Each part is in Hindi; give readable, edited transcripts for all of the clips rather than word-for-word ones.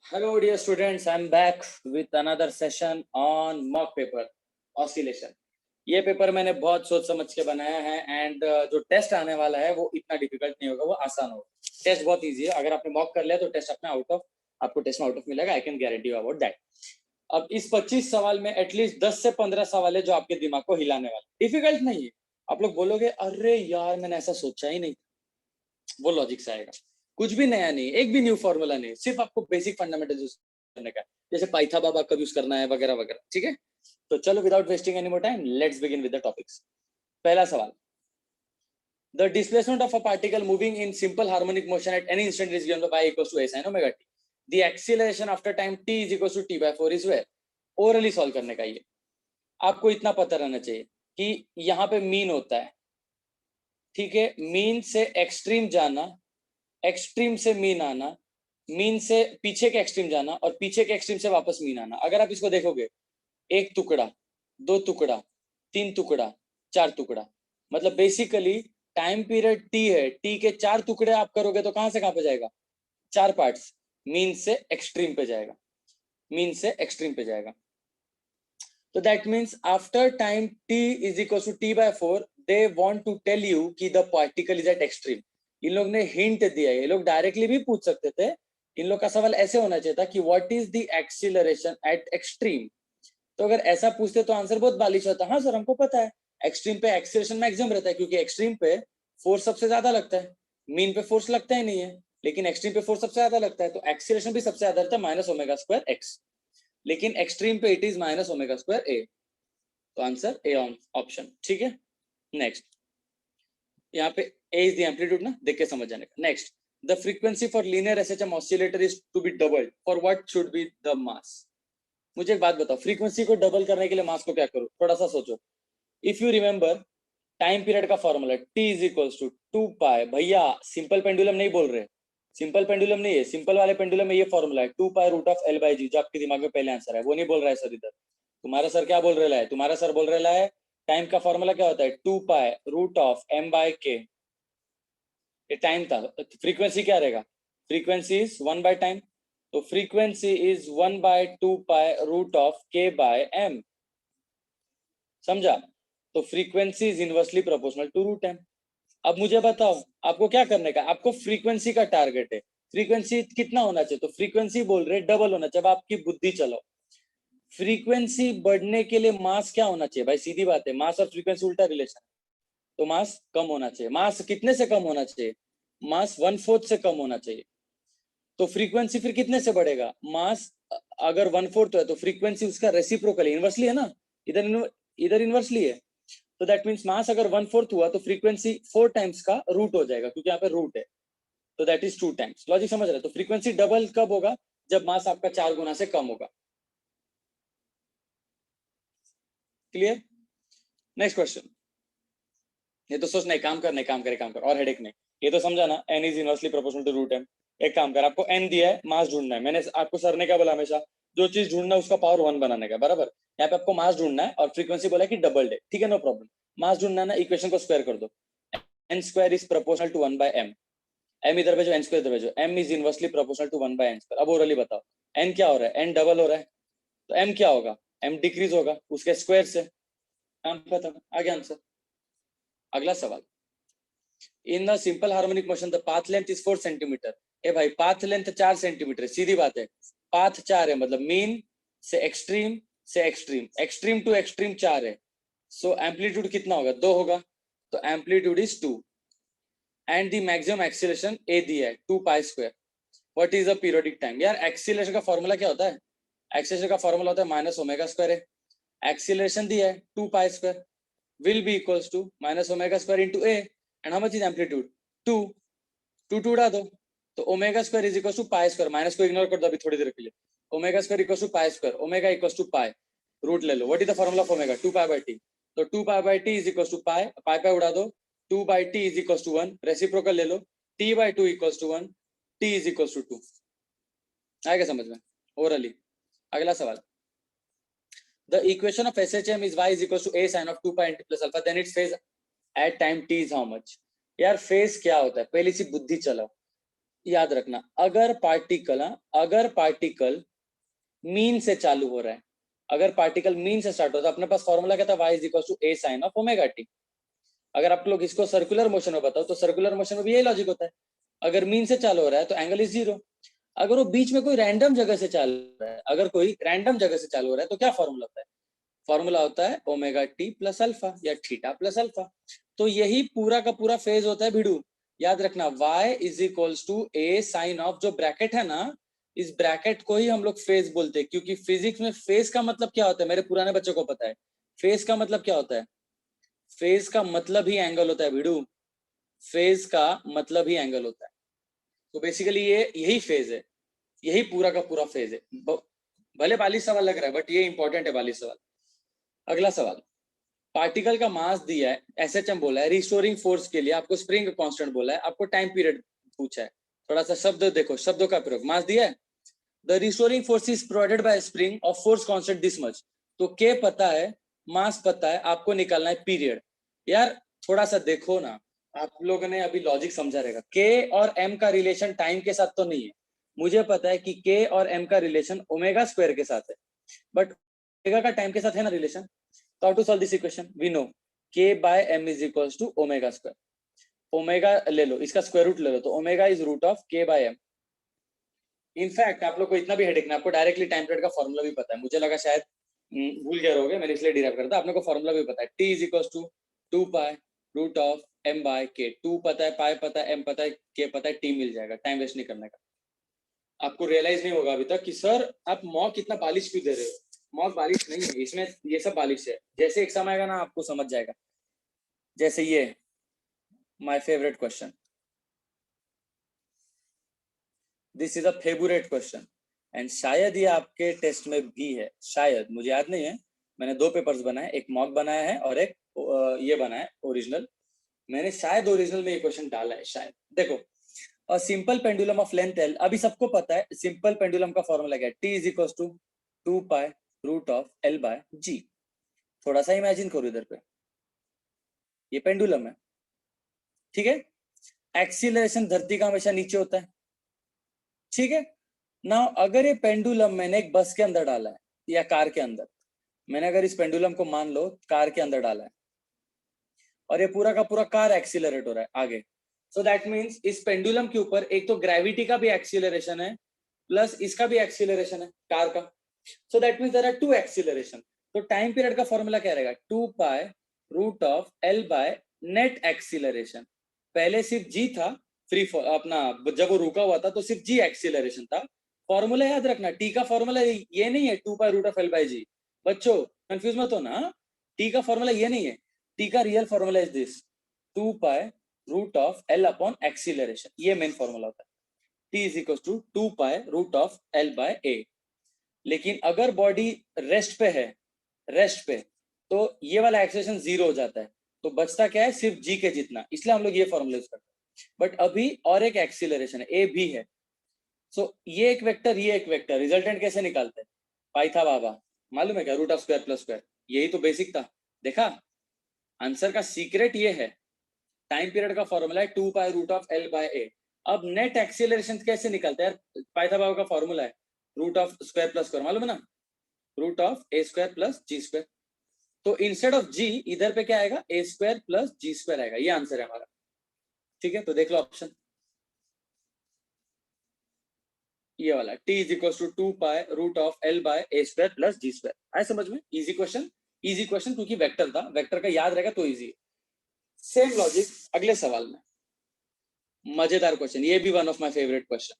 Hello, dear students. I'm back with another session on mock paper oscillation. ये पेपर मैंने बहुत सोच समझ के बनाया है एंड जो टेस्ट आने वाला है वो इतना डिफिकल्ट नहीं होगा, वो आसान होगा। टेस्ट बहुत इजी है, अगर आपने मॉक कर लिया तो टेस्ट अपने आपको टेस्ट में आउट ऑफ मिलेगा। I can guarantee you about that. अब इस 25 सवाल में एटलीस्ट 10 से 15 सवाल है जो आपके दिमाग को हिलाने वाले। डिफिकल्ट नहीं है, आप लोग बोलोगे अरे यार मैंने ऐसा सोचा ही नहीं, वो लॉजिक से आएगा। कुछ भी नया नहीं, एक भी न्यू फॉर्मूला नहीं, सिर्फ आपको बेसिक फंडामेंटल यूज करने का, जैसे पाइथा बाबा कब यूज करना है वगैरह वगैरह। ठीक है, तो चलो without wasting any more time let's begin with the topics. पहला सवाल, the displacement of a particle moving in simple harmonic motion at any instant is given by y equals to a sin omega t. The acceleration after time t is equals to t by 4 is where? Orally solve करने का। ये आपको इतना पता रहना चाहिए कि यहाँ पे मीन होता है, ठीक है, मीन से एक्सट्रीम जाना, एक्सट्रीम से मीन आना, मीन से पीछे के एक्सट्रीम जाना और पीछे के एक्सट्रीम से वापस मीन आना। अगर आप इसको देखोगे, एक टुकड़ा, दो टुकड़ा, तीन टुकड़ा, चार टुकड़ा, मतलब बेसिकली टाइम पीरियड टी है, टी के चार टुकड़े आप करोगे तो कहां से कहां पे जाएगा? चार पार्ट्स, मीन से एक्सट्रीम पे जाएगा, मीन से एक्सट्रीम पे जाएगा। तो that means after time t is equal to t by 4 they want to tell you कि the particle is at extreme. इन लोग ने हिंट दिया है, ये लोग डायरेक्टली भी पूछ सकते थे। इन लोग का सवाल ऐसे होना चाहिए था कि what is the acceleration eight extreme. तो अगर ऐसा पूछते तो आंसर बहुत बालिश होता। हाँ सर हमको पता है एक्सट्रीम पे एक्सीलरेशन मैक्सिमम रहता है, क्योंकि एक्सट्रीम पे फोर्स सबसे ज्यादा लगता है, मीन पे फोर्स लगता ही नहीं है, लेकिन एक्सट्रीम पे फोर्स सबसे ज्यादा लगता है, तो एक्सीलरेशन भी सबसे ज्यादा रहता है माइनस ओमेगा स्क्वायर एक्स, लेकिन एक्सट्रीम पे it is minus omega square A. तो आंसर ए ऑप्शन, ठीक है। नेक्स्ट, यहाँ पे ए इज द एम्पलीट्यूड ना, देख के समझ जाने का। Next, the frequency for linear SHM oscillator is to be doubled for what should be the mass. मुझे एक बात बताओ, फ्रीक्वेंसी को डबल करने के लिए मास को क्या करो, थोड़ा सा सोचो। If you remember time period का formula t is equals to 2 pi, भैया सिंपल पेंडुलम नहीं बोल रहे, सिंपल पेंडुलम नहीं है, सिंपल वाले पेंडुलम में ये फॉर्मूला है 2 pi root of l by g, जो आपके दिमाग में पहले आंसर है, वो नहीं बोल रहा है सर इधर। तुम्हारा सर क्या बोल रहा है? तुम्हारा सर बोल रहा है टाइम का फॉर्मूला क्या होता है, 2 pi root of m by k। ये टाइम था, फ्रीक्वेंसी क्या रहेगा? फ्रीक्वेंसी इज 1 बाय टाइम, तो frequency is 1 by 2 pi root of k by m। समझा? तो frequency is inversely proportional to root m। अब मुझे बताओ आपको क्या करने का, आपको फ्रीक्वेंसी का टारगेट है, फ्रीक्वेंसी कितना होना चाहिए, तो फ्रीक्वेंसी बोल रहे डबल होना चाहिए। अब आपकी बुद्धि चलो, फ्रीक्वेंसी बढ़ने के लिए मास क्या होना चाहिए भाई? सीधी बात है, मास और फ्रीक्वेंसी उल्टा रिलेशन, तो मास कम होना चाहिए। मास कितने से कम होना चाहिए? मास 1/4 से कम होना चाहिए। तो फ्रीक्वेंसी फिर कितने से बढ़ेगा? मास अगर 1/4 है तो फ्रीक्वेंसी उसका रेसिप्रोकल इनवर्सली है ना, इधर इनवर्सली है, तो दैट मींस मास अगर 1/4 हुआ तो फ्रीक्वेंसी 4 टाइम्स का रूट हो जाएगा, क्योंकि यहाँ पे रूट है, तो दैट इज 2 टाइम्स। लॉजिक समझ रहे? तो फ्रीक्वेंसी डबल कब होगा? जब मास आपका 4 गुना से कम होगा। क्लियर? Next question. ये तो सोचना, काम कर और हेडेक नहीं। ये तो समझा ना, n is inversely proportional to root m। एक काम कर, आपको n दिया है, मास ढूंढना है। मैंने आपको सर ने क्या बोला हमेशा, जो चीज ढूंढना है उसका पावर 1 बनाने का, बराबर। यहाँ पे आपको मास ढूंढना है और फ्रीक्वेंसी बोला कि डबल है, ठीक है, नो प्रॉब्लम। मास ढूंढना है ना, इक्वेशन को स्क्वायर कर दो, n square is proportional to 1 by m। m इधर भेजो, n स्क्वायर इधर भेजो, m is inversely proportional to 1 by n square. अब ओरली बताओ n क्या हो रहा है? n डबल हो रहा है, तो m क्या होगा? m डिक्रीज होगा उसके स्क्वायर से। काम खत्म, आगे आंसर। अगला सवाल, in the simple harmonic motion the path length is 4 centimeter. ए भाई पाथ लेंथ 4 सेंटीमीटर, सीधी बात है, पाथ 4 है, मतलब मीन से एक्सट्रीम से एक्सट्रीम, एक्सट्रीम टू एक्सट्रीम 4 है, सो एम्पलीट्यूड कितना होगा? 2 होगा, तो amplitude is 2 and the maximum acceleration A दिया है 2 pi square. What is the periodic time? यार एक्सीलरेशन का फॉर्मूला क्या होता है? एक्सीलरेशन का फॉर्मूला होता है माइनस ओमेगा स्क्वायर है, एक्सीलरेशन दिया है 2 pi square will be equals to minus omega square into a, and how much is amplitude? 2, 2 उड़ा दो, तो omega square is equal to pi square, minus को इग्नोर कर दो अभी थोड़ी देर के लिए, omega square equal to pi square, omega equal to pi, root ले लो। What is the formula of omega? 2 pi by T, तो 2 pi by T is equal to pi, pi pi उड़ा दो, 2 by T is equal to 1, reciprocal ले लो, t by 2 equal to 1, t is equal to 2। आएगा समझ में? ओरली। अगला सवाल, the equation of SHM is y is equals to a sin of 2 pi nt plus alpha, then its phase at time t is how much? यार फेज क्या होता है? पहली सी बुद्धि चलाओ, याद रखना, अगर पार्टिकल मीन से चालू हो रहा है, अगर पार्टिकल मीन से स्टार्ट होता है, अपने पास फॉर्मूला क्या था, y is equal to a sine of omega t. अगर आप लोग इसको सर्कुलर मोशन में बताओ तो सर्कुलर मोशन में भी यही लॉजिक होता है, अगर मीन से चालू हो रहा है तो एंगल इज जीरो। अगर वो बीच में कोई रैंडम जगह से चालू हो रहा है, अगर कोई रैंडम जगह से चालू हो रहा है तो क्या फॉर्मूला होता है, फॉर्मूला होता है ओमेगा टी प्लस अल्फा या थीटा प्लस अल्फा। तो यही पूरा का पूरा फेज होता है भिड़ू। याद रखना y is equals to a sine of, जो ब्रैकेट है ना, इस ब्रैकेट को ही हम लोग फेज बोलते हैं, क्योंकि फिजिक्स में फेज का मतलब क्या होता है, मेरे पुराने बच्चों को पता है फेज का मतलब क्या होता है, फेज का मतलब ही एंगल होता है भिड़ू, फेज का मतलब ही एंगल होता है। तो बेसिकली ये यही फेज है, यही पूरा का पूरा फेज है। भले 42 सवाल लग रहा है बट ये इंपॉर्टेंट है 42 सवाल। अगला सवाल, पार्टिकल का मास दिया है, एसएचएम बोला है, रिस्टोरिंग फोर्स के लिए आपको स्प्रिंग कांस्टेंट बोला है, आपको टाइम पीरियड पूछा है। थोड़ा सा शब्द देखो, शब्दों का प्रयोग, मास दिया है, the restoring force is provided by spring of force constant this much. तो के पता है, मास पता है, आपको निकालना है पीरियड। यार थोड़ा सा देखो ना, आप लोगों ने अभी लॉजिक समझा रहेगा, के और एम का रिलेशन टाइम के साथ तो नहीं है, मुझे पता है कि के और एम का रिलेशन ओमेगा स्क्वायर के साथ है, बट ओमेगा का टाइम के साथ है ना relation. So how to solve this equation? We know k by m is equals to omega square. Omega ले लो, इसका स्क्वायर रूट ले लो, तो omega is root of k by m। In fact आप लोग को इतना भी हेडेक ना, आपको डायरेक्टली टाइम पीरियड का फॉर्मूला भी पता है, मुझे लगा शायद भूल गए होगे, मैंने इसलिए डिराइव करता, आपने को फॉर्मूला भी पता है, t is equals to 2 pi root of m by k। 2 पता है, पाई पता है, m पता है, k पता है, t मिल जाएगा, टाइम वेस्ट नहीं करने का। आपको रियलाइज नहीं होगा अभी तक कि सर आप मॉक कितना बालिश क्यों दे रहे हो, मॉक बालिश नहीं है, इसमें ये सब बालिश है, जैसे एग्जाम आएगा ना आपको समझ जाएगा। जैसे ये my favourite question, this is a favourite question, and शायद ये आपके टेस्ट में भी है, शायद, मुझे याद नहीं है, मैंने दो पेपर्स बनाए, एक मॉक बनाया है और एक ये बनाया है ओरिजिनल, मैंने शायद ओरिजिनल में ये क्वेश्चन डाला है शायद। देखो, a simple pendulum of length L, अभी सबको पता है सिंपल पेंडुलम का फॉर्मूला क्या है, T is equal to 2 pi root of L by g. थोड़ा सा इमेजिन करो इधर पे, ये पेंडुलम है, ठीक है, एक्सीलरेशन धरती का हमेशा नीचे होता है, ठीक है ना। अगर ये पेंडुलम मैंने एक बस के अंदर डाला है या कार के अंदर, मैंने अगर इस पेंडुलम को मान लो कार के अंदर डाला है और ये पूरा का पूरा कार एक्सीलरेट हो रहा है आगे, सो दैट मीन्स इस पेंडुलम के ऊपर एक तो ग्रेविटी का भी एक्सीलरेशन है प्लस इसका भी एक्सीलरेशन है कार का, so that means there are two acceleration. तो टाइम पीरियड का फॉर्मूला क्या रहेगा, 2 pi root of L by net acceleration. पहले सिर्फ जी था, फ्री अपना जब वो रुका हुआ था तो सिर्फ जी एक्सीलरेशन था। फॉर्मूला याद रखना, टी का फॉर्मूला ये नहीं है 2 pi root of L by g, बच्चों कंफ्यूज मत हो ना, टी का फॉर्मूला ये नहीं है, टी का real formula is this 2 pi root of L upon acceleration, ये मेन फॉर्मूला होता है, T is equal to 2 pi root of L by A. लेकिन अगर बॉडी रेस्ट पे है, रेस्ट पे, तो ये वाला एक्सेलेरेशन जीरो हो जाता है, तो बचता क्या है, सिर्फ जी के जितना, इसलिए हम लोग ये फॉर्मूला यूज करते हैं। बट अभी और एक एक्सीलरेशन है, ए भी है, सो ये एक वेक्टर, ये एक वेक्टर, रिजल्टेंट कैसे निकालते हैं, पाइथा बाबा मालूम है क्या, root of square plus square, यही तो बेसिक था। देखा, आंसर का सीक्रेट ये है, टाइम पीरियड का फॉर्मूला है 2 pi root of L by A. अब नेट एक्सीलरेशन कैसे निकलता है, पाइथा बाबा का फॉर्मूला है root of square plus square, मालूम है ना, root of a square plus g square. तो इंस्टेड ऑफ जी इधर पे क्या आएगा, a square plus g square आएगा, ये आंसर है हमारा, ठीक है। तो देख लो ऑप्शन ये वाला, t is equal to 2 pi root of L by a square plus g square. आए समझ में, इजी क्वेश्चन, इजी क्वेश्चन क्योंकि वेक्टर था, वेक्टर का याद रहेगा तो इजी है। सेम लॉजिक अगले सवाल में, मजेदार क्वेश्चन, ये भी one of my favourite question,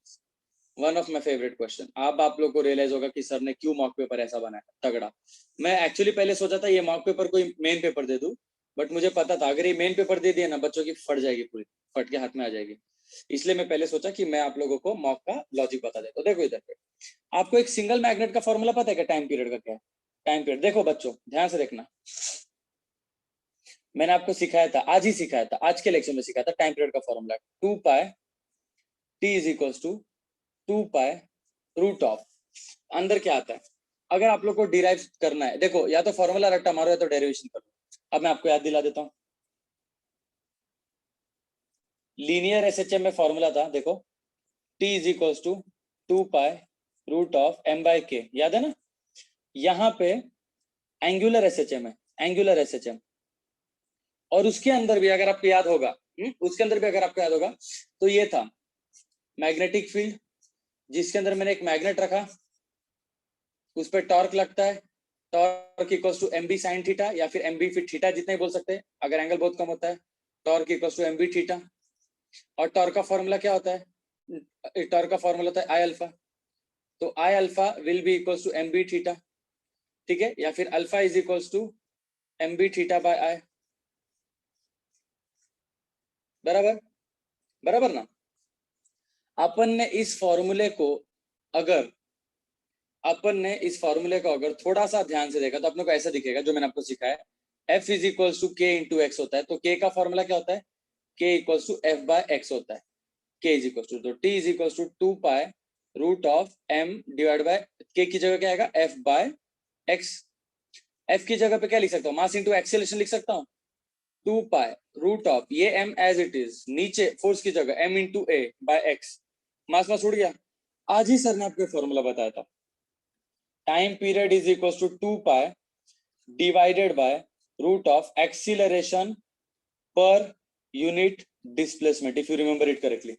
one of my favourite question. अब आप लोग को रियलाइज होगा कि सर ने क्यों मॉक पेपर ऐसा बनाया तगड़ा। मैं एक्चुअली पहले सोचा था ये मॉक पेपर कोई मेन पेपर दे दूं, बट मुझे पता था अगर ये मेन पेपर दे दिया ना बच्चों की फट जाएगी, पूरी फट के हाथ में आ जाएगी, इसलिए मैं पहले सोचा कि मैं आप लोगों को मॉक का लॉजिक बता देता हूं। देखो इधर पे आपको एक सिंगल मैग्नेट का फॉर्मूला पता है क्या, टाइम पीरियड का क्या है, टाइम पीरियड देखो बच्चों ध्यान से देखना, मैंने आपको सिखाया था, आज ही सिखाया था, आज के लेक्चर में सिखाया था, टाइम पीरियड का formula 2 pi t is equal to 2 pi root of, अंदर क्या आता है, अगर आप लोग को डिराइव करना है, देखो या तो फॉर्मूला रट्टा मारो या तो डेरिवेशन करो। अब मैं आपको याद दिला देता हूं, लीनियर एसएचएम में फॉर्मूला था, देखो t is equal to 2 pi root of m by k, याद है ना? यहाँ पे एंगुलर SHM है, एंगुलर SHM, और उसके अंदर भी अगर आपको याद होगा, उसके अंदर भी अगर आपको याद होगा तो ये था मैग्नेटिक फील्ड, जिसके अंदर मैंने एक मैग्नेट रखा, उस पर टॉर्क लगता है, torque equals to M b sine theta या फिर एम बी फिर थीटा, जितना ही बोल सकते हैं अगर एंगल बहुत कम होता है, torque equals to M B theta. और टॉर्क का फॉर्मूला क्या होता है? टॉर्क का फॉर्मूला होता है आई अल्फा, तो I alpha will be equals to M B theta, ठीक है, या फिर alpha is equals to M B theta by I, बराबर बराबर ना? अपन ने इस फॉर्मूले को अगर थोड़ा सा ध्यान से देखा तो अपने को ऐसा दिखेगा, जो मैंने आपको सिखाया, f is equals to k into x होता है, तो k का फॉर्मूला क्या होता है? k equals to f by x होता है, k इज इक्वल्स टू, तो t is equals to 2 pi root of m divide by k की जगह क्या आएगा? f by x। f की जगह पे क्या लिख सकता हूँ? मास इंटू एक्सेलरेशन लिख सकता हूँ, 2 पाई रूट ऑफ ये m एज इट इज, नीचे फोर्स की जगह m into a by x, mass mass उड़ गया। आज ही सर ने आपको फॉर्मूला बताया था, time period is equal to 2 pi divided by root of acceleration per unit displacement, if you remember it correctly,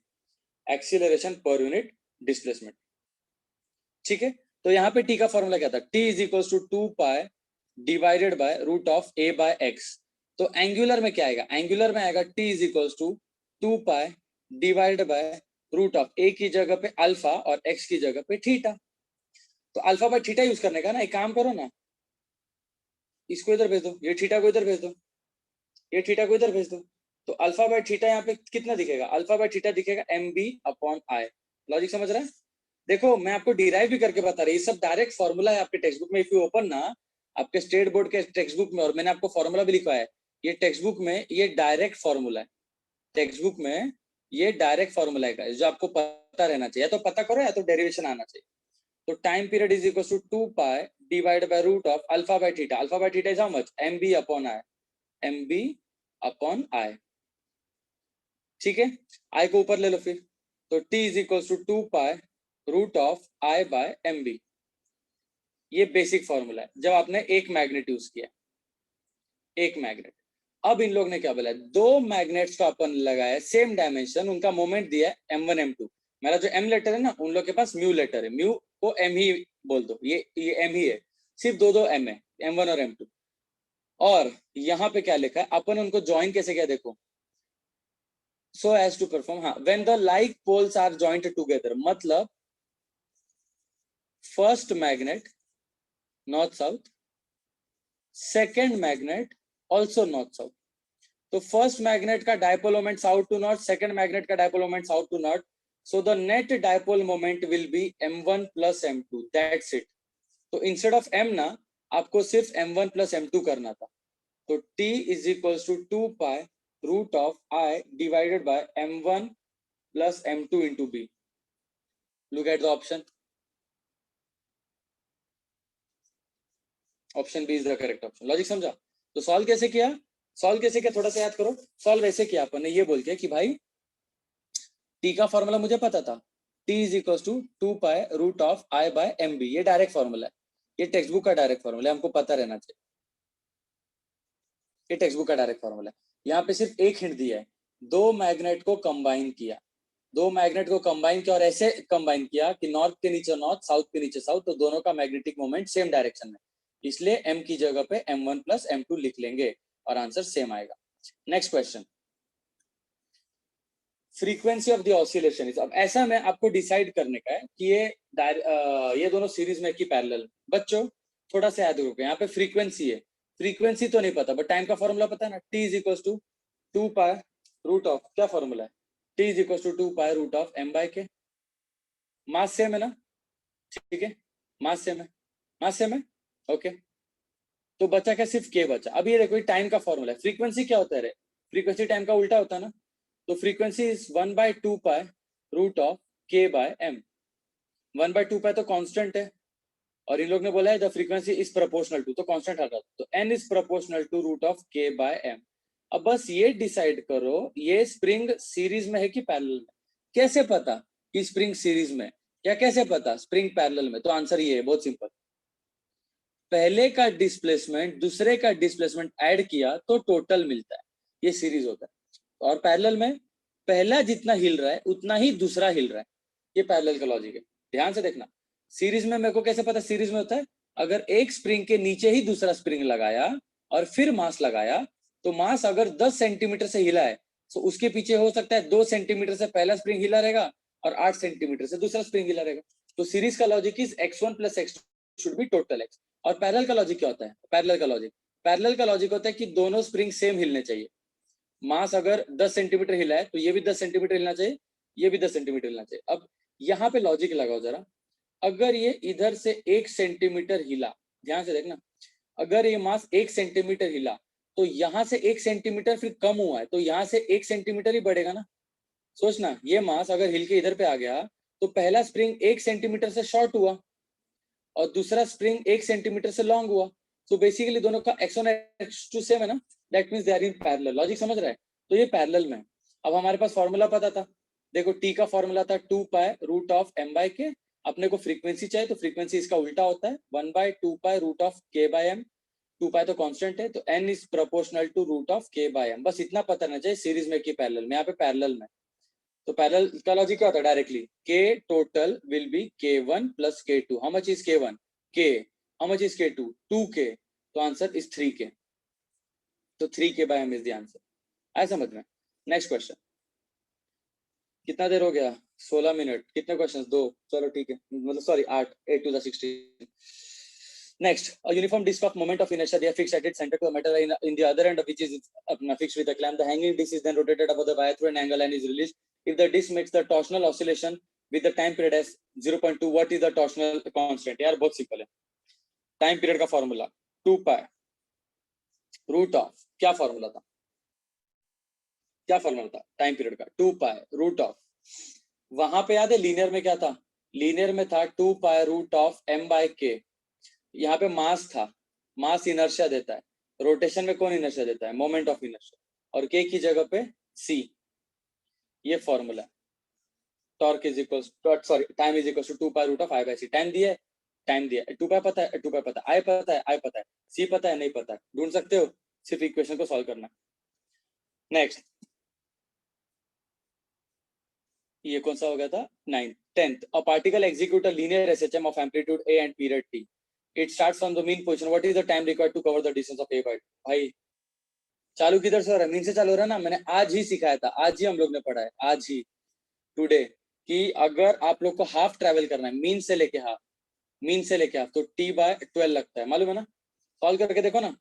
acceleration per unit displacement, ठीक है। तो यहाँ पे टी का फॉर्मूला क्या था? T is equal to 2 pi divided by root of A by X. तो एंगुलर में क्या आएगा? एंगुलर में आएगा T is equal to 2 pi divided by root of A की जगह पे अल्फा और एक्स की जगह पे थीटा। तो अल्फा बाय थीटा यूज करने का ना, एक काम करो ना, इसको इधर भेज दो, ये थीटा को इधर भेज दो, ये थीटा को इधर भेज दो, तो अल्फा बाय थीटा यहाँ पे कितना दिखेगा? अल्फा बाय थीटा दिखेगा m b upon I. Logic समझ रहे हैं? देखो मैं आपको डिराइव भी करके बता रही, ये सब डायरेक्ट फॉर्मूला है आपके टेक्स्ट बुक में, इफ यू ओपन ना आपके स्टेट बोर्ड के टेक्स्ट बुक में, और मैंने आपको फॉर्मूला भी लिखा है, ये टेक्स्ट बुक में ये डायरेक्ट फॉर्मूला है, टेक्स्ट बुक में ये डायरेक्ट फॉर्मूला है जो आपको पता रहना चाहिए, या तो पता करो या तो डेरिवेशन आना चाहिए। तो time period is equal to 2 pi divide by root of alpha by theta, alpha by theta is how much? M b upon I, m b upon I, ठीक है। आई को ऊपर ले लो फिर, तो t is equal to 2 pi root of I by m b, ये बेसिक फॉर्मूला है जब आपने एक मैग्नेट यूज किया, एक मैग्नेट। अब इन लोग ने क्या बोला? दो मैग्नेट्स का अपन लगाया, सेम डायमेंशन, उनका मोमेंट दिया है m1 m2। मेरा जो m लेटर है ना, उन लोग के पास म्यू लेटर है, म्यू को m ही बोल दो, ये m ही है, सिर्फ दो दो m है, m1 और m2। और यहाँ पे क्या लिखा है, अपन उनको ज्वाइन कैसे किया देखो, so as to perform, हाँ, when the like poles are joined together, मतलब first magnet north south, second magnet also north south. तो फर्स्ट मैग्नेट का dipole moment south to north, second magnet का dipole moment south to north, so the net dipole moment will be m1 plus m2, that's it. तो इंस्टेड ऑफ m ना, आपको सिर्फ m1 प्लस m2 करना था, तो t is equal to 2 pi root of i divided by m1 plus m2 into b। Look at the option, option b is the correct option. Logic समझा? तो सॉल्व कैसे किया? सॉल्व कैसे किया थोड़ा सा याद करो। सॉल्व ऐसे किया अपन ने, ये बोल के कि भाई टी का फॉर्मूला मुझे पता था, T is equal to 2 pi root of I by m b, ये डायरेक्ट फॉर्मूला है, ये टेक्स्ट बुक का डायरेक्ट फॉर्मूला है, हमको पता रहना चाहिए, ये टेक्स्ट बुक का डायरेक्ट फॉर्मूला है। यहाँ पे सिर्फ एक हिंट दिया है, दो मैग्नेट को कंबाइन किया, दो मैग्नेट को कंबाइन किया, और ऐसे कंबाइन किया कि नॉर्थ के नीचे नॉर्थ, साउथ के नीचे साउथ, तो दोनों का मैग्नेटिक मोमेंट सेम डायरेक्शन में, इसलिए m की जगह पे m1 प्लस m2 लिख लेंगे और आंसर सेम आएगा। Next question, frequency of the oscillation is, अब ऐसा में आपको डिसाइड करने का है कि ये दोनों सीरीज में कि पैरेलल। बच्चों थोड़ा सा याद रखो, यहाँ पे फ्रीक्वेंसी है, फ्रीक्वेंसी तो नहीं पता बट टाइम का फॉर्मूला पता है ना, t is equal to 2 pi root of, क्या फॉर्मूला है? t is equal to 2 pi root of m by k। Mass same है ना, ठीक है, मास सेम है, मास सेम है, ओके। तो बचा क्या? सिर्फ k बचा। अब ये देखो, टाइम का फॉर्मूला है, फ्रीक्वेंसी क्या होता है रे? फ्रीक्वेंसी टाइम का उल्टा होता है ना, तो frequency is 1 by 2 pi root of k by m। 1 by 2 pi तो कांस्टेंट है, और इन लोग ने बोला है the frequency is proportional to, तो कांस्टेंट हटा, तो n is proportional to root of k by m। अब बस ये डिसाइड करो ये स्प्रिंग सीरीज में है कि पैरेलल में। कैसे पता? कि स्प्रिंग सीरीज में, या कैसे पता स्प्रिंग पैरेलल में? तो आंसर ये है, बहुत सिंपल, पहले का डिस्प्लेसमेंट दूसरे का डिस्प्लेसमेंट ऐड किया तो टोटल मिलता है, ये सीरीज होता है। और पैरेलल में पहला जितना हिल रहा है उतना ही दूसरा हिल रहा है, ये पैरेलल का लॉजिक है। ध्यान से देखना, सीरीज में मेरे को कैसे पता सीरीज में होता है, अगर एक स्प्रिंग के नीचे ही दूसरा स्प्रिंग लगाया और फिर मास लगाया, तो मास अगर 10 सेंटीमीटर से हिला है तो उसके पीछे हो सकता है 2 सेंटीमीटर से पहला स्प्रिंग हिला रहेगा और 8 सेंटीमीटर से दूसरा स्प्रिंग हिला रहेगा। तो सीरीज का logic is x1 plus x2 should be total x। और पैरेलल का लॉजिक क्या होता है? पैरेलल का लॉजिक होता है कि दोनों स्प्रिंग सेम हिलने चाहिए। मास अगर 10 सेंटीमीटर हिला है तो ये भी 10 सेंटीमीटर हिलना चाहिए, ये भी 10 सेंटीमीटर हिलना चाहिए। अब यहाँ पे लॉजिक लगाओ जरा, अगर ये इधर से 1 सेंटीमीटर हिला, ध्यान से देखना, अगर ये मास 1 सेंटीमीटर हिला तो यहाँ से 1 सेंटीमीटर फिर कम हुआ है, तो यहाँ से 1 सेंटीमीटर ही बढ़ेगा ना। सोचना, ये मास अगर हिल के इधर पे आ गया तो पहला स्प्रिंग 1 सेंटीमीटर से शॉर्ट हुआ और दूसरा स्प्रिंग 1 सेंटीमीटर से लॉन्ग हुआ। तो बेसिकली दोनों का x1 x2 सेम है ना, that means they are in parallel. Logic समझ रहा है? तो ये पैरेलल में है। अब हमारे पास फॉर्मूला पता था, देखो टी का फॉर्मूला था 2 pi root of m by k. अपने को फ्रीक्वेंसी चाहिए तो फ्रीक्वेंसी इसका उल्टा होता है 1 by 2 pi root of k by m। 2 pi तो कांस्टेंट है, तो n is proportional to root of k by m। बस इतना पता रहना चाहिए सीरीज में कि पैरेलल में, यहाँ पे पैरेलल में। तो पैरेलल का लॉजिक क्या होता है? Directly k total will be k1 plus k2। How much is k1? k। How much is k2? 2k। तो आंसर इज 3k। तो 3k by m is the answer. आया समझ में? Next question. कितना देर हो गया? 16 मिनट। कितने क्वेश्चंस? 2। चलो ठीक है, मतलब sorry 8, 8 to the 16। Next, a uniform disk of moment of inertia, they are fixed at its center to a metal in the other end of which is fixed with a clamp. The hanging disk is then rotated above the wire through an angle and is released. If the disk makes the torsional oscillation with the time period as 0.2, what is the torsional constant? यार बहुत सिंपल है, टाइम पीरियड का फॉर्मूला 2 पाई रूट ऑफ, क्या फॉर्मूला था? क्या फॉर्मूला था टाइम पीरियड का? 2 पाई रूट ऑफ, वहां पे याद है लीनियर में क्या था? लीनियर में था 2 pi root of m by k। यहाँ पे मास था, मास इनर्शिया देता है, रोटेशन में कौन इनर्शिया देता है? मोमेंट ऑफ इनर्शिया, और k की जगह पे c। ये फॉर्मूला, torque is equals sorry time is equals to 2 pi root of i by c। Time दिया है, टाइम दिया है, 2 पाई पता है, 2 पाई पता है, i पता है, i पता है, c पता है, नहीं पता है, ढूंढ सकते हो, सिर्फ इक्वेशन को सॉल्व करना। नेक्स्ट, ये कौन सा हो गया था? 9th। 10th, a particle execute a linear SHM of amplitude a and period t. It starts from the mean position. What is the time required to cover the distance of a by 2? भाई चालू किधर से हो रहा है? मीन से चालू हो रहा है ना। मैंने आज ही सिखाया था, आज ही हम लोग ने पढ़ा है, आज ही टुडे, कि अगर आप लोग को हाफ ट्रैवल करना है मीन से लेके हाफ, मीन से लेके हाफ, तो t बाय 12 लगता है, मालूम है ना? सॉल्व करके देखो ना।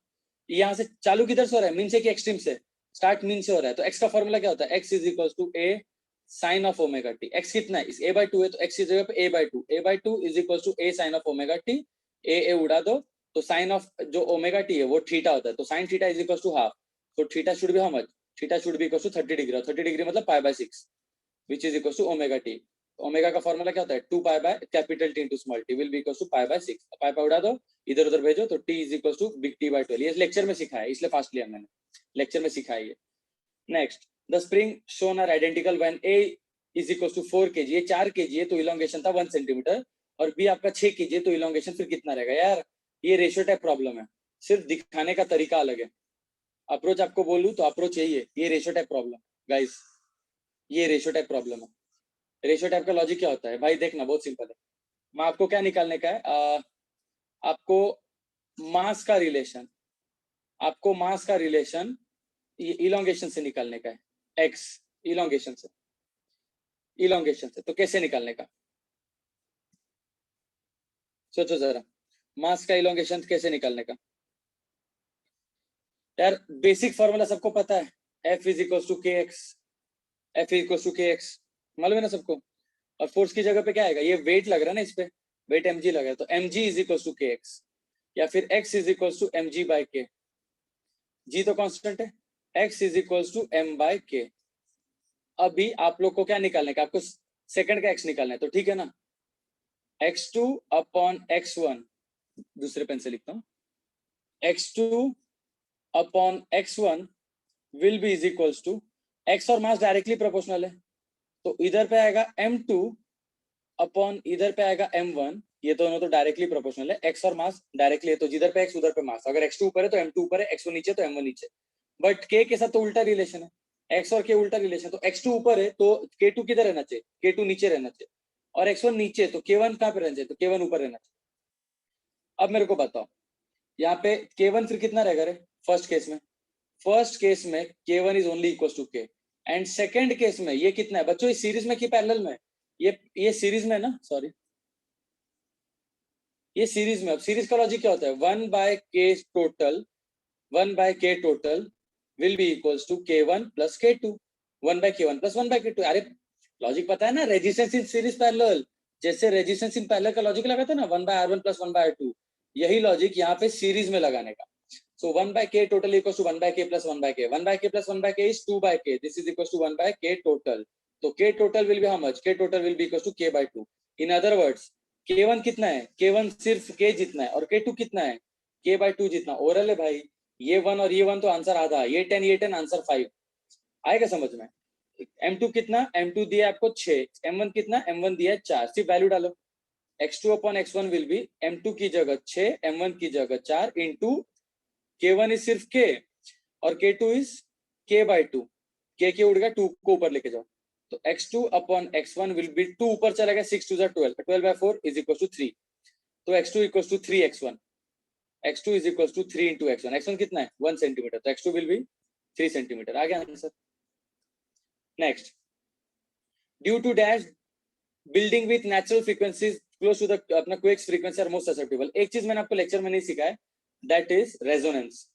यहाँ से चालू किधर से हो रहा है? मीन से कि एक्सट्रीम से? स्टार्ट मीन से हो रहा है, तो x का फॉर्मूला क्या होता है? x is equal to a sine of omega t. x कितना है? इस a बाय 2 है, तो x की जगह पे a by 2, a by 2 is equal to a sine of omega T. a उड़ा दो, तो साइन ऑफ जो ओमेगा टी है वो थीटा होता है, तो sine theta is equal to half, तो theta should be how much? Theta should be equal to 30 degree, 30 degree मतलब pi by 6 which is equal to omega T. Omega का फॉर्मूला क्या होता है? 2 pi by capital t into small t will be equal to pi by 6। Pi pi उड़ा दो, इधर उधर भेजो, तो t is equal to big t by 12। ये लेक्चर में सिखाया है, इसलिए फास्ट लिया मैंने, लेक्चर में सिखाया है। Next, the spring shown are identical when a is equal to 4 kg, ये 4 kg है तो इलोंगेशन था 1 सेंटीमीटर, और b आपका 6 kg है तो इलोंगेशन फिर कितना रहेगा? यार ये रेशियो टाइप प्रॉब्लम है, सिर्फ दिखाने का तरीका अलग है। अप्रोच आपको बोलूं तो अप्रोच यही है, ये रेशियो टाइप प्रॉब्लम गाइस, ये रेशियो टाइप प्रॉब्लम है। रेशियो टाइप का लॉजिक क्या होता है भाई? देखना बहुत सिंपल है। मैं आपको क्या निकालने का है? आपको मास का रिलेशन, आपको मास का रिलेशन इलोंगेशन से निकालने का है, x इलोंगेशन से, इलोंगेशन से। तो कैसे निकालने का? सोचो जरा, मास का इलोंगेशन कैसे निकालने का? यार बेसिक फॉर्मूला सबको पता है, F इज इक्वल टू के x, F is equal to के एक्स, मालूम है ना सबको। और फोर्स की जगह पे क्या आएगा? ये वेट लग रहा है ना, इस पे वेट mg लग रहा है, तो mg इज इक्वल टू के एक्स, या फिर x is equal to mg by k. g तो कांस्टेंट है, x is equal to m by k. अभी आप लोग को क्या निकालने का? आपको सेकंड का x निकालना है, तो ठीक है ना, x2 अपॉन x1, दूसरे पेन से लिखता हूँ, x2 upon x1 will be is equals to, x और मास डायरेक्टली प्रोपोर्शनल है, तो इधर पे आएगा m2 अपॉन इधर पे आएगा m1, ये दोनों तो डायरेक्टली प्रोपोर्शनल है, x और मास डायरेक्टली है, तो जिधर पे x उधर पे मास, अगर x2 ऊपर है तो m2 ऊपर है, x1 नीचे तो m1 नीचे। बट k के साथ तो उल्टा रिलेशन है, x और k उल्टा रिलेशन, तो x2 ऊपर है तो k2 किधर रहना चाहिए, k2 नीचे रहना चाहिए, और x1 नीचे तो k1 कहाँ पे रहना चाहिए, तो k1 ऊपर रहना चाहिए। अब मेरे को बताओ यहाँ पे k1 फिर कितना रहेगा रे फर्स्ट केस में, फर्स्ट केस में k1 is only equal to k, and second case में ये कितना है बच्चों, इस सीरीज में कि पैरेलल में, ये सीरीज में है ना, सॉरी ये सीरीज में। अब सीरीज का लॉजिक क्या होता है, 1/k total will be equals to k1 plus k2, 1/k1 plus 1/k2। अरे लॉजिक पता है ना, रेजिस्टेंस इन सीरीज पैरेलल, जैसे रेजिस्टेंस इन पैरेलल का लॉजिक लगाते हैं ना 1/r1 प्लस 1/r2, यही लॉजिक यहाँ पे सीरीज में लगाने का। So 1/k total equals to 1/k plus 1/k. 1/k plus 1/k is 2/k. This is equals to 1/k total. So k total will be how much? K total will be equals to k by 2. In other words, k1 कितना है? k1 सिर्फ k जितना है, और k2 कितना है? k by 2 जितना। ओरल है भाई, ये 1 और ये 1 तो आंसर आधा, ये 10 आंसर 5। आएगा समझ में? m2 कितना? m2 दिया आपको 6, m1 कितना? m1 दिया 4, सिर्फ वैल्यू डालो। x2 upon x1 will B m2 की जगह 6, m1 की जगह 4 इंटू k1 इज सिर्फ k और k2 is k by 2, k के उड़ गया 2 को ऊपर लेके जाओ, तो x2 upon x1 will B 2 ऊपर चला गया, 6 2 12, 12/4 इज इक्वल टू 3, तो x2 equal to 3x1, x2 is equal to 3 into x1, x1 कितना है 1 सेंटीमीटर, तो x2 विल बी 3 सेंटीमीटर। आ गया answer. Next, due to dash building with natural frequencies close to the अपना quakes frequency are most susceptible. एक चीज मैंने आपको लेक्चर में नहीं सिखाया, दैट इज रेजोनेंस।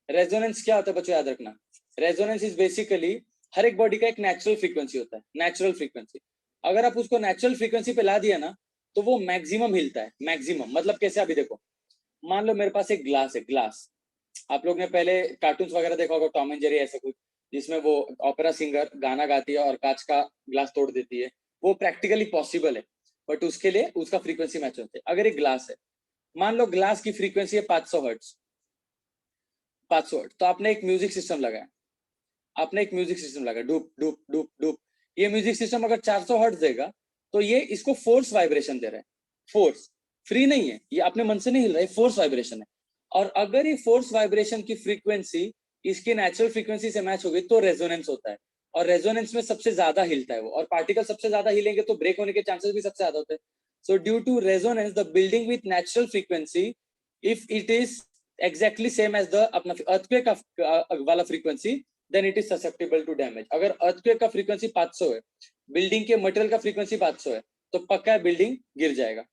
रेजोनेंस क्या होता है बच्चों, याद रखना, रेजोनेंस इज बेसिकली हर एक बॉडी का एक नेचुरल फ्रीक्वेंसी होता है, नेचुरल फ्रीक्वेंसी। अगर आप उसको नेचुरल फ्रीक्वेंसी पे ला दिया ना, तो वो मैक्सिमम हिलता है। मैक्सिमम मतलब कैसे, अभी देखो, मान लो मेरे पास एक ग्लास है, ग्लास, आप लोग ने पहले कार्टून्स वगैरह देखा होगा, टॉम एंड जेरी ऐसा कुछ, जिसमें वो ऑपेरा सिंगर गाना गाती है और कांच का ग्लास तोड़ देती है, वो प्रैक्टिकली पॉसिबल है, बट उसके लिए उसका फ्रीक्वेंसी मैच होता है। अगर एक ग्लास है, मान लो ग्लास की फ्रीक्वेंसी है 500 हर्ट्ज, 500 हर्ट्ज, तो आपने एक म्यूजिक सिस्टम लगाया, आपने एक म्यूजिक सिस्टम लगाया, डूप डूप डूप डूप, ये म्यूजिक सिस्टम अगर 400 हर्ट्ज देगा, तो ये इसको फोर्स वाइब्रेशन दे रहा है, फोर्स, फ्री नहीं है, ये अपने मन से नहीं हिल रहा है, फोर्स वाइब्रेशन है। और अगर ये फोर्स वाइब्रेशन की फ्रीक्वेंसी इसकी नेचुरल फ्रीक्वेंसी से मैच होगी, तो रेजोनेंस होता है, और रेजोनेंस में सबसे ज्यादा हिलता है वो, और पार्टिकल सबसे ज्यादा हिलेंगे तो ब्रेक होने के चांसेस भी सबसे ज्यादा होते हैं। So due to resonance the building with natural frequency, if it is exactly same as the अपना अर्थक्वेक वाला frequency, then it is susceptible to damage. अगर अर्थक्वेक का फ्रीक्वेंसी 500 है, बिल्डिंग के मटेरियल का फ्रीक्वेंसी 500 है, तो पक्का बिल्डिंग गिर जाएगा।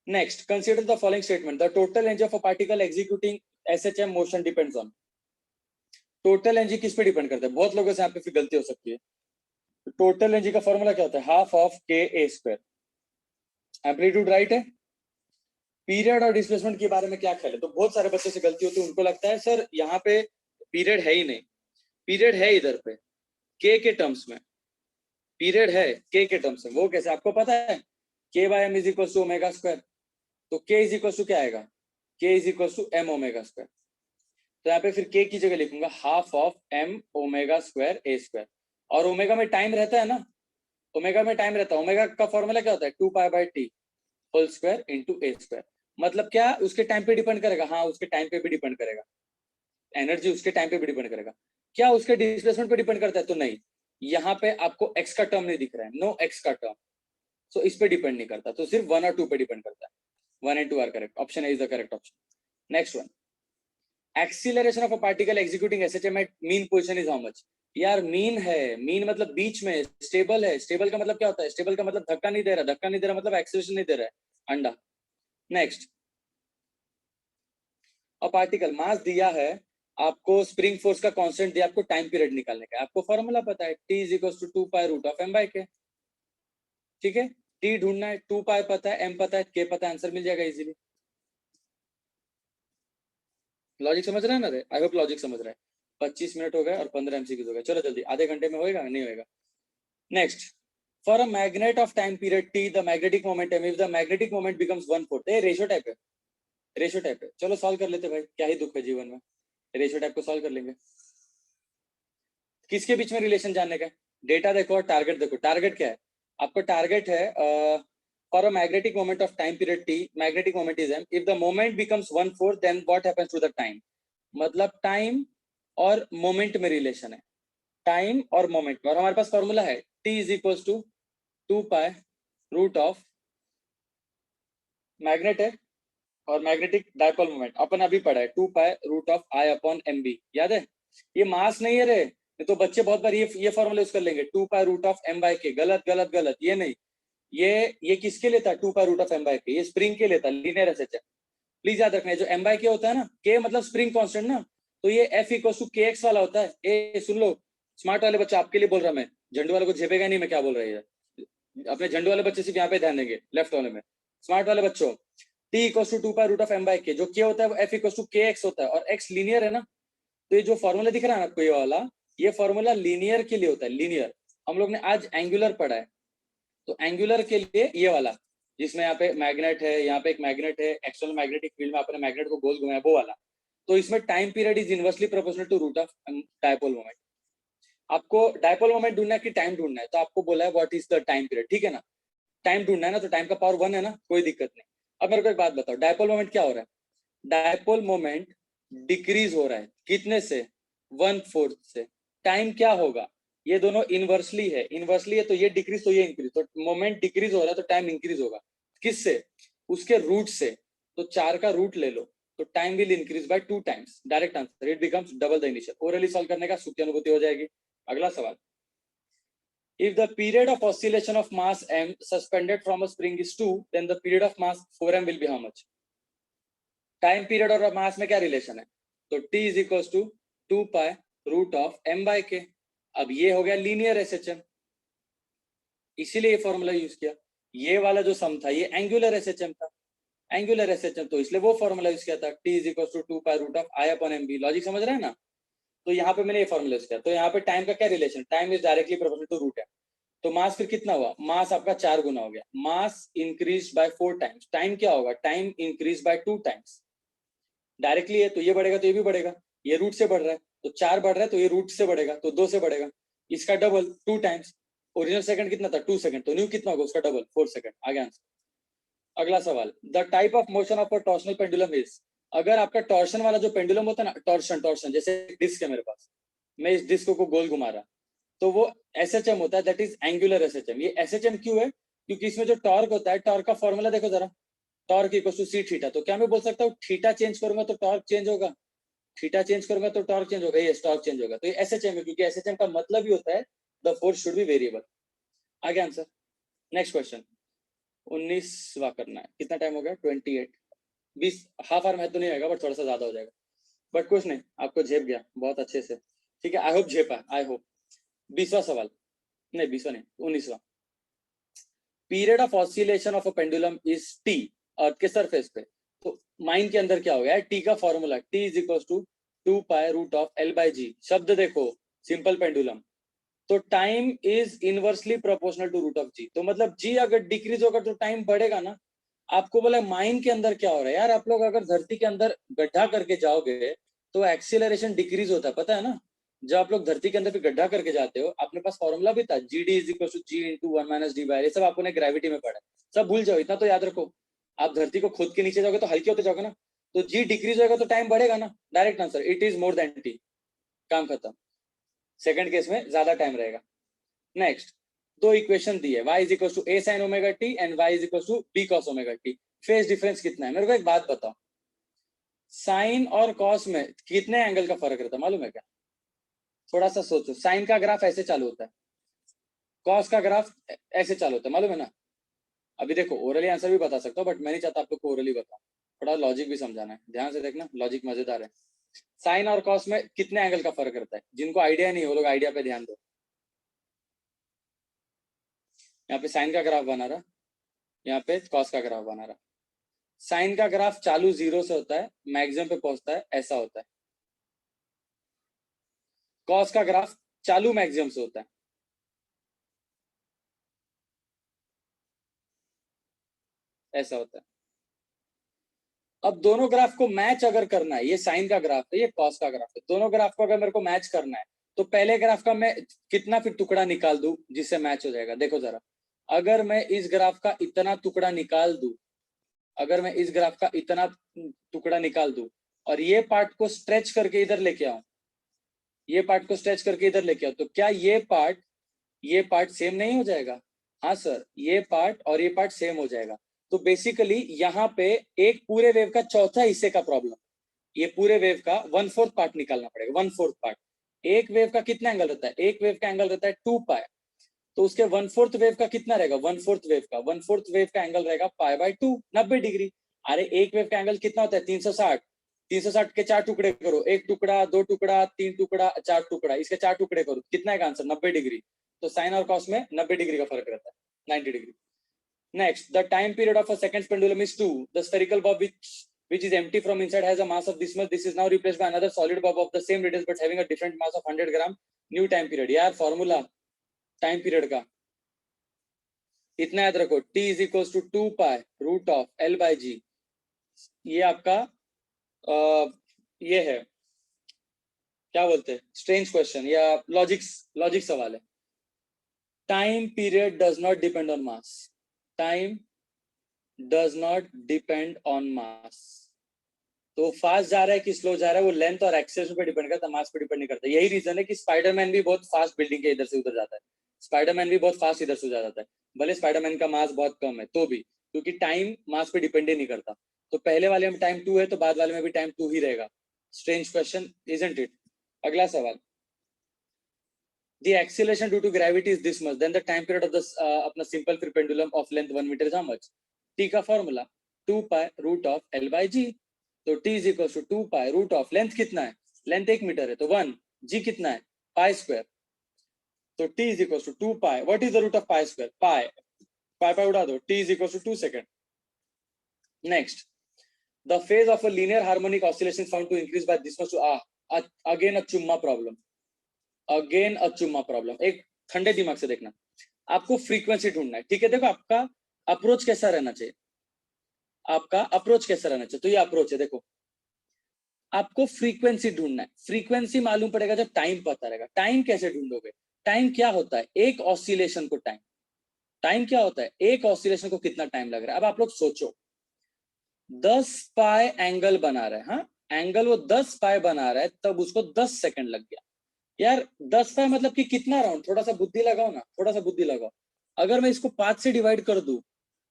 Next, consider the following statement, the total energy of a particle executing SHM motion depends on. Total energy किस पे डिपेंड करता है, बहुत लोगों से यहाँ पे फिर गलती हो सकती है। टोटल एनर्जी का फॉर्मूला क्या होता है, हाफ ऑफ के ए स्क्वायर। एम्पलीट्यूड राइट है। पीरियड और डिस्प्लेसमेंट के बारे में क्या ख्याल है, तो बहुत सारे बच्चों से गलती होती है, उनको लगता है सर यहाँ पे पीरियड है ही नहीं, पीरियड है इधर पे के टर्म्स में, पीरियड है के टर्म्स में, वो कैसे आपको पता है, K by M is equal to omega square, तो के इज इक्वल टू क्या आएगा, K is equal to M omega square, तो यहाँ पे फिर के की जगह लिखूंगा half of M omega square A square, और ओमेगा में टाइम रहता है ना, ओमेगा में टाइम रहता है, ओमेगा का फॉर्मूला क्या होता है 2π/t होल स्क्वायर इनटू ए स्क्वायर। मतलब क्या उसके टाइम पे डिपेंड करेगा, हाँ उसके टाइम पे भी डिपेंड करेगा, एनर्जी उसके टाइम पे भी डिपेंड करेगा। क्या उसके डिस्प्लेसमेंट पे डिपेंड करता है, तो नहीं, यहाँ पे आपको एक्स का टर्म नहीं दिख रहा है, नो एक्स का टर्म, सो इस पे डिपेंड नहीं करता, तो सिर्फ 1 और 2 पे डिपेंड करता है। 1 and 2 are correct, option A is the correct option. Next one, acceleration of a particle executing SHM at mean position is how much. यार मीन है, मीन मतलब बीच में, स्टेबल है, स्टेबल का मतलब क्या होता है, स्टेबल का मतलब धक्का नहीं दे रहा, धक्का नहीं दे रहा मतलब एक्सीलरेशन नहीं दे रहा है, अंडा। नेक्स्ट, और पार्टिकल मास दिया है आपको, स्प्रिंग फोर्स का कांस्टेंट दिया आपको, टाइम पीरियड निकालने का, आपको फॉर्मूला पता है t is equal to 2π√m/k, ठीक है, t ढूंढना है, 2π पता है, m पता है, k पता है, आंसर मिल जाएगा इजीली। लॉजिक समझ रहा है ना रे, आई होप लॉजिक समझ रहा है। 25 मिनट हो गए और 15 एमसीक्यू हो गए, चलो जल्दी, आधे घंटे में होएगा नहीं होएगा। Next, for a magnet of time period t the magnetic momentum, if the magnetic moment becomes 1/4, ये रेशियो टाइप है, रेशियो टाइप है, चलो सॉल्व कर लेते भाई, क्या ही दुख है जीवन में, रेशियो टाइप को सॉल्व कर लेंगे। किसके बीच में रिलेशन जानने का है, डेटा देखो और टारगेट देखो, टारगेट क्या है, आपका टारगेट है for a magnetic moment of time period T, magnetic moment is M, if the moment becomes 1/4 then what happens to the time. मतलब टाइम और मोमेंट में रिलेशन है, टाइम और मोमेंट में, और हमारे पास फॉर्मूला है T is equal to 2 pi root of, magnet है और मैग्नेटिक डायपोल मोमेंट अपन अभी पढ़ा है 2 pi root of I upon M B, याद है? ये मास नहीं है रे, तो बच्चे बहुत बार ये फॉर्मूला यूज कर लेंगे 2 pi root of M by K, गलत गलत गलत, ये नहीं। ये किसके लिए था 2 pi root of M by K? ये स्प्रिंग के लिए था, लीनियर एसएचएम। प्लीज याद रखना है, जो एम बाई के होता है ना, के मतलब स्प्रिंग कांस्टेंट ना, तो ये एफ इक्वल टू के एक्स वाला होता है। ए सुन लो, स्मार्ट वाले बच्चे आपके लिए बोल रहा मैं, झंडू वाले को झेपेगा नहीं मैं क्या बोल रही है। अपने झंडू वाले बच्चे सिर्फ यहाँ पे ध्यान देंगे, लेफ्ट वाले में। स्मार्ट वाले बच्चों, T equal to 2 pi root of M by K, जो के होता है वो एफ इक्वल टू के एक्स होता है, और एक्स लीनियर है ना, तो ये जो फॉर्मूला दिख रहा है ना आपको, ये वाला, ये फॉर्मूला लीनियर के लिए होता है, लीनियर। हम लोग ने आज एंगुलर पढ़ा है, तो एंगुलर के लिए ये वाला, जिसमें यहाँ पे मैग्नेट है, यहाँ पे एक मैग्नेट है, एक्सटर्नल मैग्नेटिक फील्ड में आपने मैग्नेट को गोल घुमाया, वो वाला। तो इसमें time period is inversely proportional to root of dipole moment. आपको डायपोल मोमेंट ढूंढना है कि टाइम ढूंढना है, तो आपको बोला है what is the time period, ठीक है ना? टाइम ढूंढना है ना, तो टाइम का पावर 1 है ना, कोई दिक्कत नहीं। अब मेरे को एक बात बताओ, डायपोल मोमेंट क्या हो रहा है? डायपोल मोमेंट डिक्रीज हो रहा है, कितने से? 1/4 से। टाइम क्या होगा? ये दोनों इनवर्सली है, इनवर्सली है तो ये डिक्रीज तो ये इंक्रीज, तो मोमेंट डिक्रीज हो रहा है तो टाइम इंक्रीज होगा। किससे? उसके रूट से। तो 4 का रूट ले लो, तो time will increase by 2 times. Direct answer, it becomes double the initial. Orally solve करने का सुख की अनुभूति हो जाएगी। अगला सवाल, if the period of oscillation of mass m suspended from a spring is 2, then the period of mass 4m will be how much? Time period और मास में क्या रिलेशन है? तो t is equal to 2 pi root of m by K. अब ये हो गया लीनियर एसएचएम, इसीलिए ये फॉर्मूला यूज किया। ये वाला जो सम था ये एंगुलर एसएचएम था, एंगुलर एसएचएम, तो इसलिए वो फॉर्मूला यूज किया था t is equal to 2 pi root of i upon M B. Logic समझ रहे हैं ना? तो यहाँ पे मैंने ये फॉर्मूला यूज किया, तो यहाँ पे टाइम का क्या रिलेशन? Time is directly proportional to root है, तो मास फिर कितना हुआ? मास आपका 4 गुना हो गया, मास इंक्रीज बाय 4 टाइम्स। टाइम क्या होगा? Time increase by 2 times. Directly है तो ये बढ़ेगा तो ये भी बढ़ेगा, ये रूट से बढ़ रहा है तो 4 बढ़ रहा है, तो ये रूट से बढ़ेगा तो 2 से बढ़ेगा, इसका डबल 2 टाइम्स। ओरिजिनल सेकंड कितना था? 2 सेकंड, तो न्यू कितना होगा उसका डबल 4 सेकंड। आगे आंसर। अगला सवाल, the type of motion of a torsional pendulum is, अगर आपका टॉर्शन वाला जो पेंडुलम होता है ना, टॉर्शन टॉर्शन जैसे डिस्क है मेरे पास, मैं इस डिस्क को गोल घुमा रहा, तो वो एसएचएम होता है, दैट इज एंगुलर एसएचएम। ये एसएचएम क्यों है? क्योंकि इसमें जो टॉर्क होता है, टॉर्क का फॉर्मूला देखो जरा, torque equal to C theta. तो क्या मैं बोल सकता हूँ थीटा चेंज करूंगा तो टॉर्क चेंज होगा, थीटा चेंज करूंगा तो टॉर्क चेंज होगा? ये टॉर्क चेंज होगा, तो ये एसएचएम है, क्योंकि एसएचएम का मतलब ही होता है the force should be variable. आगे आंसर। नेक्स्ट क्वेश्चन, 19वां करना है। कितना टाइम हो गया? 28। 20 हाफ आवर में तो नहीं आएगा, बट थोड़ा सा ज्यादा हो जाएगा, बट कुछ नहीं, आपको झेप गया बहुत अच्छे से, ठीक है, आई होप झेपा, आई होप। 20वां सवाल, नहीं 20वां नहीं, 19वां। Period of oscillation of a pendulum is T, earth के सरफेस पे, तो माइन के अंदर क्या हो गया? टी का formula T is equal to 2 pi root of L by g. शब्द देखो, सिंपल पेंडुलम, तो time is inversely proportional to root of g. तो मतलब जी अगर डिक्रीज होगा तो टाइम बढ़ेगा ना। आपको बोला माइन के अंदर क्या हो रहा है यार, आप लोग अगर धरती के अंदर गड्ढा करके जाओगे तो एक्सीलरेशन डिक्रीज होता है, पता है ना? जब आप लोग धरती के अंदर भी गड्ढा करके जाते हो, अपने पास फॉर्मूला भी था G D is equal to G into 1 minus D by, ये सब आपने ग्रेविटी में पढ़ा है, सब भूल जाओ, इतना तो याद रखो। आप धरती को खोद के नीचे जाओगे तो हल्के होते जाओगे ना, तो जी डिक्रीज होगा तो टाइम बढ़ेगा ना। Direct answer, it is more than T, काम खत्म। सेकंड केस में ज्यादा टाइम रहेगा। नेक्स्ट, दो इक्वेशन दी है, y is equal to a sin omega t and y is equal to b cos omega t। Phase difference कितना है? मेरे को एक बात बताओ, साइन और कॉस में कितने एंगल का फर्क रहता है मालूम है क्या? थोड़ा सा सोचो, साइन का ग्राफ ऐसे चालू होता है, कॉस का ग्राफ ऐसे चालू होता है, मालूम है ना? अभी देखो, ओरली आंसर भी बता सकता हूँ, बट मैं नहीं चाहता आप लोग को ओरली बताओ, थोड़ा लॉजिक भी समझाना है, ध्यान से देखना, लॉजिक मजेदार है। साइन और कॉस में कितने एंगल का फर्क रहता है? जिनको आइडिया नहीं, वो लोग आइडिया पे ध्यान दो। यहाँ पे साइन का ग्राफ बना रहा, यहाँ पे कॉस का ग्राफ बना रहा। साइन का ग्राफ चालू 0 से होता है, मैक्सिमम पे पहुंचता है, ऐसा होता है। कॉस का ग्राफ चालू मैक्सिमम से होता है, ऐसा होता है। अब दोनों ग्राफ को मैच अगर करना है, ये साइन का ग्राफ है, ये कॉस का ग्राफ है, दोनों ग्राफ को अगर मेरे को मैच करना है, तो पहले ग्राफ का मैं कितना फिर टुकड़ा निकाल दूं जिससे मैच हो जाएगा? देखो जरा, अगर मैं इस ग्राफ का इतना टुकड़ा निकाल दूं, अगर मैं इस ग्राफ का इतना टुकड़ा निकाल दूं और ये पार्ट को स्ट्रेच करके इधर लेके आऊं, ये पार्ट को स्ट्रेच करके इधर लेके आऊं, तो क्या ये पार्ट सेम नहीं हो जाएगा? हाँ सर, ये पार्ट और ये पार्ट सेम हो जाएगा। तो बेसिकली यहाँ पे एक पूरे वेव का चौथा हिस्से का प्रॉब्लम, ये पूरे वेव का 1/4 पार्ट निकालना पड़ेगा। 1/4 पार्ट, एक वेव का कितना एंगल रहता है? एक वेव का एंगल रहता है 2 पाई, तो उसके 1/4 वेव का कितना रहेगा? 1/4 वेव का 1/4 वेव का एंगल रहेगा π/2, 90 डिग्री। अरे एक वेव का एंगल कितना होता है? 360, 360 के 4 टुकड़े करो, एक टुकड़ा, 2 टुकड़ा, 3 टुकड़ा, 4 टुकड़ा, इसके 4 टुकड़े करो, कितना है आंसर? 90 डिग्री। तो साइन और कॉस में 90 डिग्री का फर्क रहता है, 90 degree. Next, the time period of a second pendulum is 2. The spherical bob which is empty from inside has a mass of this much. This is now replaced by another solid bob of the same radius but having a different mass of 100 gram. New time period. यार फॉर्मूला टाइम पीरियड का इतना याद रखो, t is equals to 2 pi root of L by G. ये आपका ये है, क्या बोलते हैं, स्ट्रेंज क्वेश्चन या लॉजिक सवाल है। Time period does not depend on mass, time does not depend on मास। तो फास्ट जा रहा है कि स्लो जा रहा है वो लेंथ और एक्सेलरेशन पे डिपेंड करता है, मास पे डिपेंड नहीं करता। यही रीजन है कि स्पाइडरमैन भी बहुत फास्ट बिल्डिंग के इधर से उधर जाता है, स्पाइडरमैन भी बहुत फास्ट इधर से उधर जाता है, भले स्पाइडरमैन का मास बहुत कम है तो भी, क्योंकि टाइम मास पे डिपेंड ही नहीं करता। तो पहले वाले में टाइम 2 है तो बाद वाले में भी टाइम 2 ही रहेगा। Strange question, isn't it? अगला सवाल, the acceleration due to gravity is this much, then the time period of the अपना simple free pendulum of length 1 meter is how much? t का formula 2 pi root of L by G। तो t is equals to 2 pi root of length कितना है? लेंथ 1 मीटर है तो 1, g कितना है? pi square. तो t is equals to 2 pi, what is the root of pi square? pi उड़ा दो, t is equals to 2 second। Next, the phase of a linear harmonic oscillation is found to increase by this much to again a चुम्मा प्रॉब्लम, अगेन अचुम्मा प्रॉब्लम। एक ठंडे दिमाग से देखना, आपको फ्रीक्वेंसी ढूंढना है, ठीक है? देखो आपका अप्रोच कैसा रहना चाहिए, आपका अप्रोच कैसा रहना चाहिए, तो ये अप्रोच है। देखो आपको फ्रीक्वेंसी ढूंढना है, फ्रीक्वेंसी मालूम पड़ेगा जब टाइम पता रहेगा। टाइम कैसे ढूंढोगे? टाइम क्या होता है? एक ऑसिलेशन को टाइम, टाइम क्या होता है? एक ऑसिलेशन को कितना टाइम लग रहा है। अब आप लोग सोचो, 10 पाई एंगल बना रहा है, हाँ एंगल वो 10 पाई बना रहा है, तब उसको 10 सेकंड लग गया। यार 10 पाई मतलब कि कितना राउंड? थोड़ा सा बुद्धि लगाओ ना, थोड़ा सा बुद्धि लगाओ। अगर मैं इसको 5 से डिवाइड कर दूं,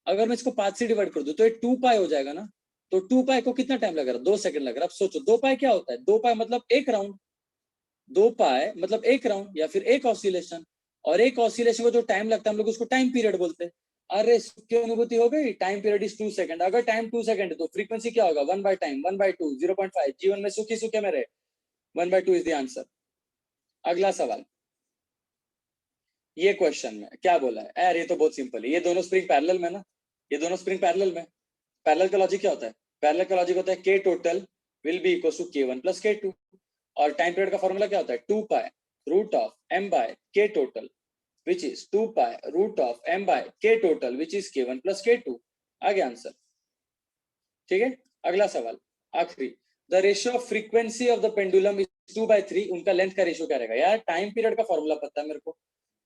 अगर मैं इसको 5 से डिवाइड कर दूं तो ये 2 पाई हो जाएगा ना। तो 2 पाई को कितना टाइम लग रहा है? 2 सेकंड लग रहा है। अब सोचो 2 पाई क्या होता है? 2 पाई मतलब एक राउंड, 2 पाई मतलब एक राउंड या फिर एक ऑसिलेशन। और एक ऑसिलेशन को जो टाइम लगता है हम लोग उसको टाइम पीरियड बोलते हैं। अरे सुख की अनुभूति हो गई, टाइम पीरियड इज 2 सेकंड। अगर टाइम 2 सेकंड है तो फ्रीक्वेंसी क्या होगा? 1 बाय टाइम, 1 बाय 2, 0.5। जीवन में सुखी सुखे में रहे, 1 बाय 2 इज द आंसर। अगला सवाल, ये क्वेश्चन में क्या बोला है यार? ये तो बहुत सिंपल है, ये दोनों स्प्रिंग पैरेलल में ना, ये दोनों स्प्रिंग पैरेलल में। पैरेलल का लॉजिक क्या होता है? पैरेलल का लॉजिक होता है k total will be equal to k1 plus k2। और टाइम पीरियड का फॉर्मूला क्या होता है? 2 pi root of m by k total which is 2 pi root of m by k total which is k1 plus k2। आ गया आंसर, ठीक है? अगला सवाल, आखिरी, the ratio of frequency of the pendulum is 2/3, उनका लेंथ का रेशियो क्या रहेगा? यार टाइम पीरियड का फॉर्मूला पता है मेरे को,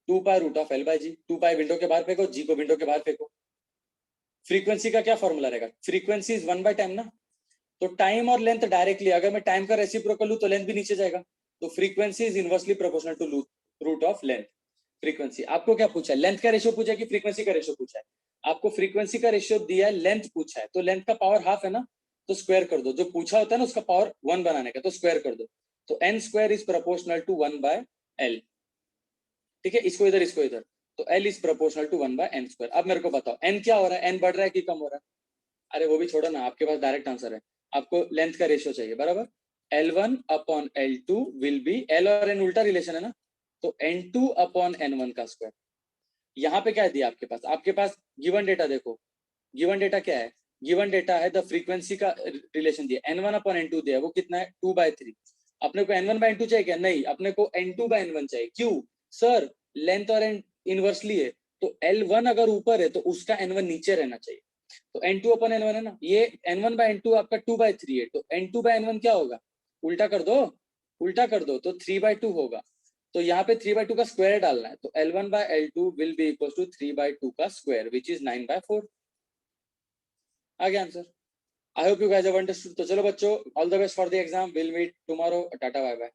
2 pi root of L by G। 2 pi window के बाहर फेंको, G को विंडो के बाहर फेंको। फ्रीक्वेंसी का क्या फॉर्मूला रहेगा? फ्रीक्वेंसी इज 1 बाय टाइम ना, तो टाइम और लेंथ डायरेक्टली, अगर मैं टाइम का रेसिप्रोकल लूं तो लेंथ भी नीचे जाएगा, तो frequency is inversely proportional to root of length. Frequency आपको क्या पूछा है? लेंथ का रेशियो पूछा है कि फ्रीक्वेंसी का रेशियो पूछा है? आपको फ्रीक्वेंसी का रेशियो दिया है, लेंथ पूछा है, तो लेंथ का पावर हाफ है ना, तो स्क्वायर कर दो। जो पूछा होता है ना उसका पावर 1 बनाने का, तो स्क्वायर कर दो। तो n square is proportional to 1 by L, ठीक है? इसको इधर, इसको इधर, तो L is proportional to 1 by n square. अब मेरे को बताओ n क्या हो रहा है? n बढ़ रहा है कि कम हो रहा है? अरे वो भी छोड़ो ना, आपके पास डायरेक्ट आंसर है, आपको लेंथ का रेशियो चाहिए, बराबर। L1 upon L2 will be, L और n उल्टा रिलेशन है ना, तो N2 अपॉन N1 का स्क्वायर। यहाँ पे क्या दिया आपके पास? आपके पास गिवन डेटा देखो, गिवन डेटा क्या है? गिवन डेटा है द फ्रीक्वेंसी का रिलेशन दिया, N1 अपॉन N2 दिया, वो कितना है? 2/3। अपने को N1 बाय N2 चाहिए क्या? नहीं, अपने को N2 बाय N1 चाहिए। क्यों सर? लेंथ और n इनवर्सली है, तो L1 अगर ऊपर है तो उसका N1 नीचे रहना चाहिए। तो N2 अपॉन N1 है ना, ये N1 बाय N2 आपका 2/3 है, तो N2 बाय N1 क्या होगा? उल्टा कर दो, उल्टा कर दो, तो 3/2 होगा। तो यहाँ पे 3/2 का स्क्वायर डालना है, तो L1 by L2 will be equals to 3/2 का स्क्वायर which is 9/4। आ गया आंसर। I hope you guys have understood. तो चलो बच्चों, all the best for the exam, will meet tomorrow, tata bye bye.